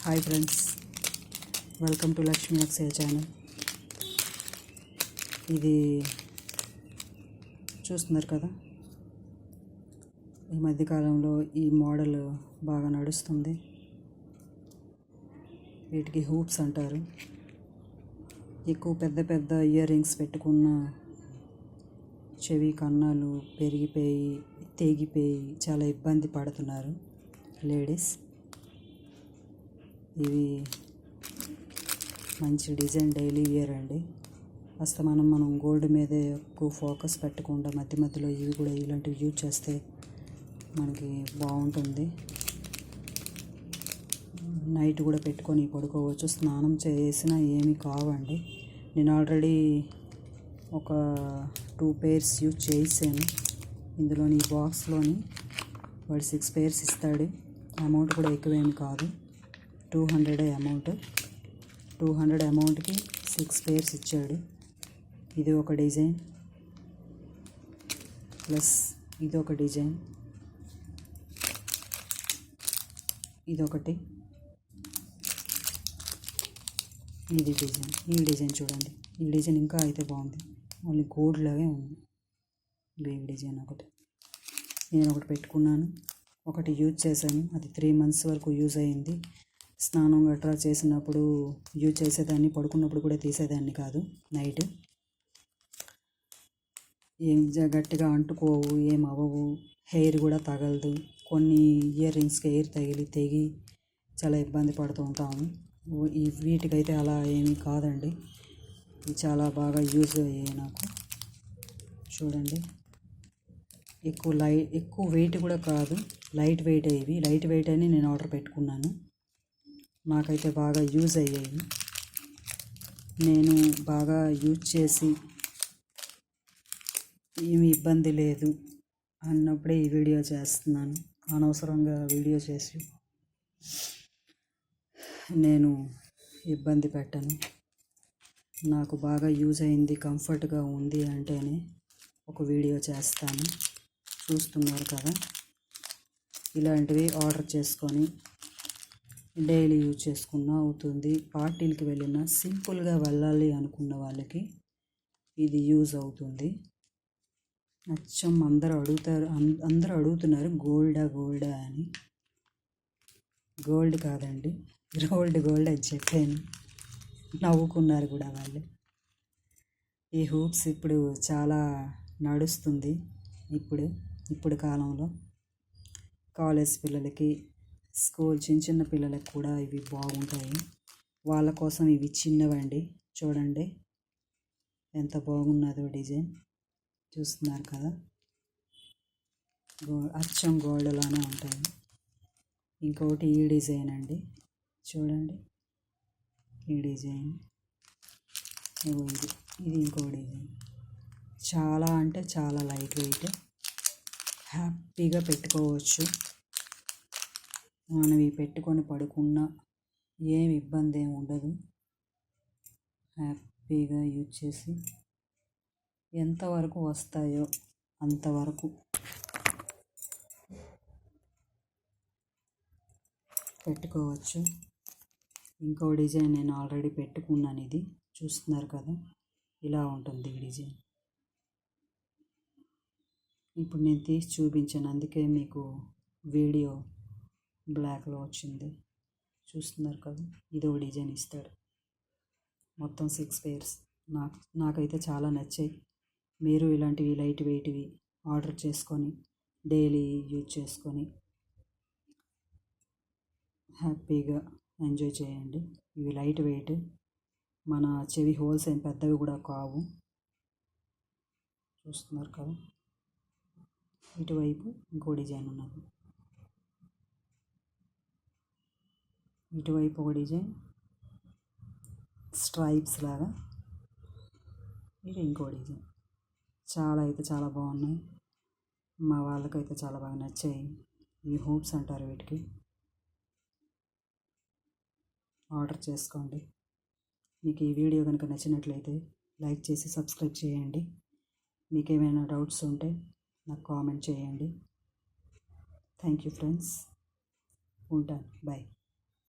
Hi friends, welcome to Lakshmi Akshaya channel. ఇది చూస్తున్నారు కదా, ఈ మధ్యకాలంలో ఈ మోడల్ బాగా నడుస్తుంది. వీటికి హూప్స్ అంటారు. ఎక్కువ పెద్ద పెద్ద ఇయర్ రింగ్స్ పెట్టుకున్న చెవి కన్నాలు పెరిగిపోయి తెగిపోయి చాలా ఇబ్బంది పడుతున్నారు లేడీస్. ఇవి మంచి డిజైన్ డైలీ వేర్ అండి. మనం గోల్డ్ మీదే ఎక్కువ ఫోకస్ పెట్టకుండా మధ్య మధ్యలో ఇవి కూడా ఇలాంటివి యూజ్ చేస్తే మనకి బాగుంటుంది. నైట్ కూడా పెట్టుకొని పడుకోవచ్చు. స్నానం చేసినా ఏమీ కావండి. నేను ఆల్రెడీ ఒక 2 pairs యూజ్ చేసాను. ఇందులోని ఈ బాక్స్లోని వాడు 6 pairs ఇస్తాడు. అమౌంట్ కూడా ఎక్కువేమి కాదు, 200 అమౌంట్. 200 అమౌంట్కి 6 pairs ఇచ్చాడు. ఇది ఒక డిజైన్, ప్లస్ ఇది ఒక డిజైన్, ఇదొకటి, ఇది డిజైన్. ఈ డిజైన్ చూడండి, ఈ డిజైన్ ఇంకా అయితే బాగుంది. ఓన్లీ గోల్డ్ లాగే ఉంది. ఈ డిజైన్ ఒకటి నేను ఒకటి పెట్టుకున్నాను, ఒకటి యూజ్ చేశాను. అది 3 months వరకు యూజ్ అయ్యింది. స్నానం గట్రా చేసినప్పుడు యూజ్ చేసేదాన్ని, పడుకున్నప్పుడు కూడా తీసేదాన్ని కాదు. నైట్ ఏం గట్టిగా అంటుకోవు, ఏం అవ్వవు, హెయిర్ కూడా తగలదు. కొన్ని ఇయర్ రింగ్స్కి హెయిర్ తెగి చాలా ఇబ్బంది పడుతూ ఉంటాము. వీటికైతే అలా ఏమీ కాదండి. ఇవి చాలా బాగా యూజ్ అయ్యాయి నాకు. చూడండి, ఎక్కువ వెయిట్ కూడా కాదు, లైట్ వెయిట్. ఇవి లైట్ వెయిట్ అని నేను ఆర్డర్ పెట్టుకున్నాను. నాకైతే బాగా యూజ్ అయ్యాయి. నేను బాగా యూజ్ చేసి ఏమి ఇబ్బంది లేదు అన్నప్పుడే ఈ వీడియో చేస్తున్నాను. అనవసరంగా వీడియో చేసి నేను ఇబ్బంది పెట్టను. నాకు బాగా యూజ్ అయింది, కంఫర్ట్గా ఉంది అంటేనే ఒక వీడియో చేస్తాను. చూస్తున్నారు కదా, ఇలాంటివి ఆర్డర్ చేసుకొని డైలీ యూజ్ చేసుకున్నా అవుతుంది. పార్టీలకి వెళ్ళినా సింపుల్గా వెళ్ళాలి అనుకున్న వాళ్ళకి ఇది యూజ్ అవుతుంది. అచ్చం అందరూ అడుగుతున్నారు గోల్డా అని. గోల్డ్ కాదండి, గోల్డ్ అని చెప్పాను. నవ్వుకున్నారు కూడా వాళ్ళు. ఈ హూప్స్ ఇప్పుడు చాలా నడుస్తుంది. ఇప్పుడు కాలంలో కాలేజ్ పిల్లలకి, స్కూల్ చిన్న పిల్లలకి కూడా ఇవి బాగుంటాయి. వాళ్ళ కోసం ఇవి చిన్నవండి. చూడండి ఎంత బాగున్నదో డిజైన్. చూస్తున్నారు కదా, అచ్చం గోల్డ్ లానే ఉంటాయి. ఇంకొకటి ఈ డిజైన్ అండి, చూడండి ఈ డిజైన్. ఇది ఇంకో డిజైన్. చాలా అంటే చాలా లైట్ వెయిట్, హ్యాపీగా పెట్టుకోవచ్చు. మనం ఇవి పెట్టుకొని పడుకున్నా ఏమి ఇబ్బంది ఏమి ఉండదు. హ్యాపీగా యూజ్ చేసి ఎంతవరకు వస్తాయో అంతవరకు పెట్టుకోవచ్చు. ఇంకో డిజైన్ నేను ఆల్రెడీ పెట్టుకున్నాను. ఇది చూస్తున్నారు కదా, ఇలా ఉంటుంది ఈ డిజైన్. ఇప్పుడు నేను తీసి చూపించాను, అందుకే మీకు వీడియో బ్లాక్లో వచ్చింది. చూస్తున్నారు కదా, ఇదో డిజైన్ ఇస్తాడు. మొత్తం 6 pairs. నాకైతే చాలా నచ్చాయి. మీరు ఇలాంటివి లైట్ వెయిట్వి ఆర్డర్ చేసుకొని డైలీ యూజ్ చేసుకొని హ్యాపీగా ఎంజాయ్ చేయండి. ఇవి లైట్ వెయిట్, మన చెవి హోల్స్ ఏం పెద్దవి కూడా కావు. చూస్తున్నారు కదా, ఇటువైపు ఇంకో డిజైన్ ఉన్నది, ఇటువైపు ఒక డిజైన్ స్ట్రైప్స్ లాగా, ఇది ఇంకో డిజైన్. చాలా బాగున్నాయి. మా వాళ్ళకైతే చాలా బాగా నచ్చాయి. ఈ హూప్స్ అంటారు వీటికి. ఆర్డర్ చేసుకోండి. మీకు ఈ వీడియో కనుక నచ్చినట్లయితే లైక్ చేసి సబ్స్క్రైబ్ చేయండి. మీకు ఏమైనా డౌట్స్ ఉంటే నాకు కామెంట్ చేయండి. థ్యాంక్ యూ ఫ్రెండ్స్, ఉంటాను. బాయ్.